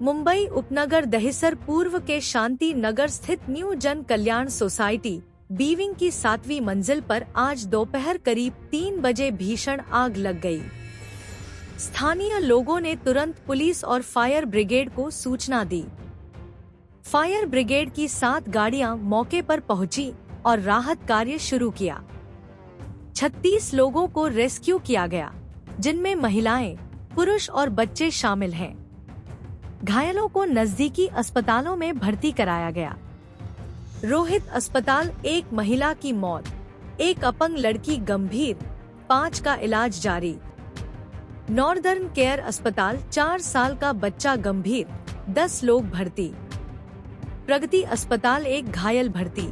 मुंबई उपनगर दहिसर पूर्व के शांति नगर स्थित न्यू जन कल्याण सोसाइटी बीविंग की 7वीं मंजिल पर आज दोपहर करीब 3 बजे भीषण आग लग गई। स्थानीय लोगों ने तुरंत पुलिस और फायर ब्रिगेड को सूचना दी। फायर ब्रिगेड की 7 गाड़ियां मौके पर पहुंची और राहत कार्य शुरू किया। 36 लोगों को रेस्क्यू किया गया, जिनमें महिलाएं, पुरुष और बच्चे शामिल हैं। घायलों को नजदीकी अस्पतालों में भर्ती कराया गया। रोहित अस्पताल एक महिला की मौत, एक अपंग लड़की गंभीर, 5 का इलाज जारी। नॉर्दर्न केयर अस्पताल 4 साल का बच्चा गंभीर, 10 लोग भर्ती। प्रगति अस्पताल एक घायल भर्ती।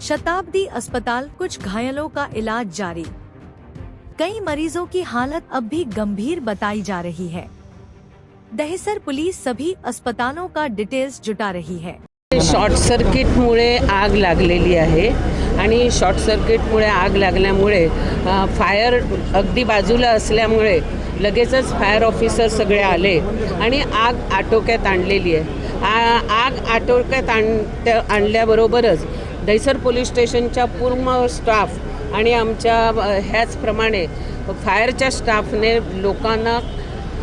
शताब्दी अस्पताल कुछ घायलों का इलाज जारी। कई मरीजों की हालत अब भी गंभीर बताई जा रही है। दहिसर पुलिस सभी अस्पतालों का डिटेल्स जुटा रही है। शॉर्ट सर्किटमुळे आग लागलेली आहे आणि शॉर्ट सर्किटमुळे आग लागल्यामुळे फायर अगदी बाजूला असल्यामुळे लगेचच फायर ऑफिसर सगळे आले आणि आग आटोक्यात आणलेली आहे। आग आटोक्यात आणल्याबरोबरच दहिसर पोलीस स्टेशनच्या पूर्ण स्टाफ आणि आमच्या ह्याचप्रमाणे फायरच्या स्टाफने लोकांना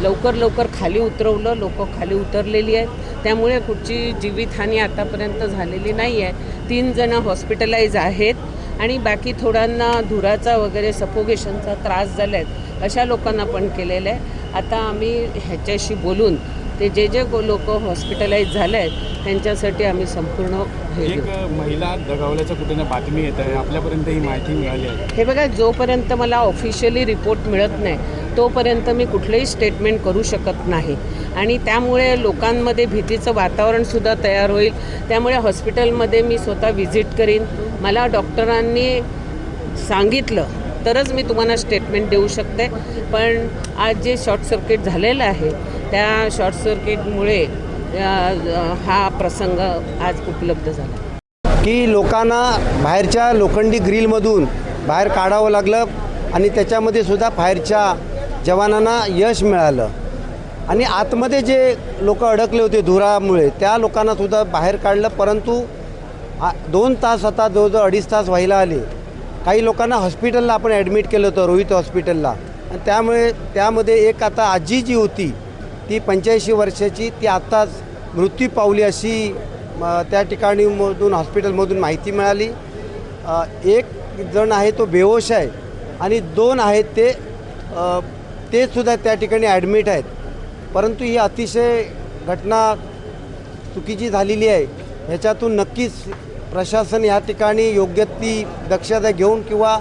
लवकर खाली उतरवलं। लोक खाली उतरलेली आहेत, त्यामुळे कुठची जीवितहानी आतापर्यंत झालेली नाही आहे। 3 जण हॉस्पिटलाइज आहेत आणि बाकी थोड्यांना धुराचा वगैरे सफोकेशनचा त्रास झाला आहे, अशा लोकांना पण केलेलं आहे। आता आम्ही ह्याच्याशी बोलून ते जे लोक हॉस्पिटलाइज झाले आहेत त्यांच्यासाठी आम्ही संपूर्ण एक महिला दगावल्याचं कुठे ना बातमी येत आहे, आपल्यापर्यंत ही माहिती मिळाली आहे? हे बघा, जोपर्यंत मला ऑफिशियली रिपोर्ट मिळत नाही तोपर्यंत मी कुठलेही स्टेटमेंट करू शकत नाही आणि त्यामुळे लोकांमध्ये भीतीचं वातावरणसुद्धा तयार होईल। त्यामुळे हॉस्पिटलमध्ये मी स्वतः व्हिजिट करीन। मला डॉक्टरांनी सांगितलं तरच मी तुम्हाला स्टेटमेंट देऊ शकते। पण आज जे शॉर्ट सर्किट झालेलं आहे त्या शॉर्ट सर्किटमुळे हा प्रसंग आज उपलब्ध झाला की लोकांना बाहेरच्या लोखंडी ग्रिलमधून बाहेर काढावं लागलं आणि त्याच्यामध्ये सुद्धा फायरच्या जवानांना यश मिळालं आणि आतमध्ये जे लोक अडकले होते धुरामुळे त्या लोकांना सुद्धा बाहेर काढलं। परंतु 2 तास आता जवळजवळ 2.5 तास व्हायला आले। काही लोकांना हॉस्पिटलला आपण ॲडमिट केलं होतं, रोहित हॉस्पिटलला, आणि त्यामुळे त्यामध्ये एक आता आजी जी होती ती 85 वर्षाची, ती आत्ताच मृत्यू पावली अशी त्या ठिकाणी मधून हॉस्पिटलमधून माहिती मिळाली। एक जण आहे तो बेहोश आहे आणि 2 आहेत ते सुद्धा त्या ठिकाणी ॲडमिट आहेत। परंतु ही अतिशय घटना चुकीची झालेली आहे। ह्याच्यातून नक्कीच प्रशासन या ठिकाणी योग्य ती दक्षता घेऊन किंवा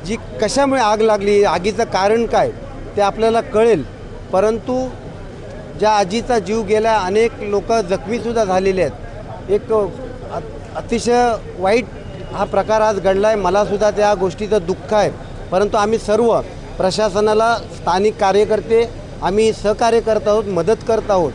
जी कशामुळे आग लागली, आगीचं कारण काय ते आपल्याला कळेल। परंतु ज्या आजीचा जीव गेला, अनेक लोक जखमीसुद्धा झालेले आहेत। एक अतिशय वाईट हा प्रकार आज घडला आहे। मलासुद्धा त्या गोष्टीचं दुःख आहे। परंतु आम्ही सर्व प्रशासनाला, स्थानिक कार्यकर्ते आम्ही सहकार्य करत आहोत, मदत करत आहोत।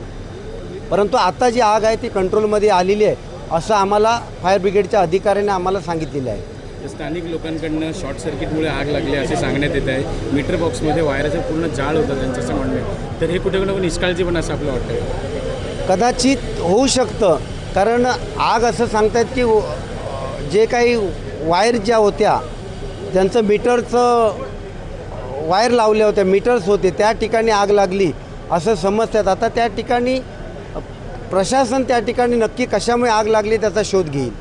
परंतु आता जी आग आहे ती कंट्रोलमध्ये आलेली आहे असं आम्हाला फायर ब्रिगेडच्या अधिकाऱ्यांनी आम्हाला सांगितलेलं आहे। स्थानिक लोकांकडनं शॉर्ट सर्किटमुळे आग लागली असे सांगण्यात येत आहे। मीटर बॉक्समध्ये वायराचं पूर्ण जाळ होतं त्यांचं असं म्हणणं आहे। तर हे कुठे कुठे निष्काळजी पण असं आपलं वाटतं? कदाचित होऊ शकतं, कारण आग असं सांगतायत की जे काही वायर ज्या होत्या त्यांचं मीटरचं वायर लावल्या होत्या, मीटर्स होते, त्या ठिकाणी आग लागली असं समजतात। आता त्या ठिकाणी प्रशासन त्या ठिकाणी नक्की कशामुळे आग लागली त्याचा शोध घेईल।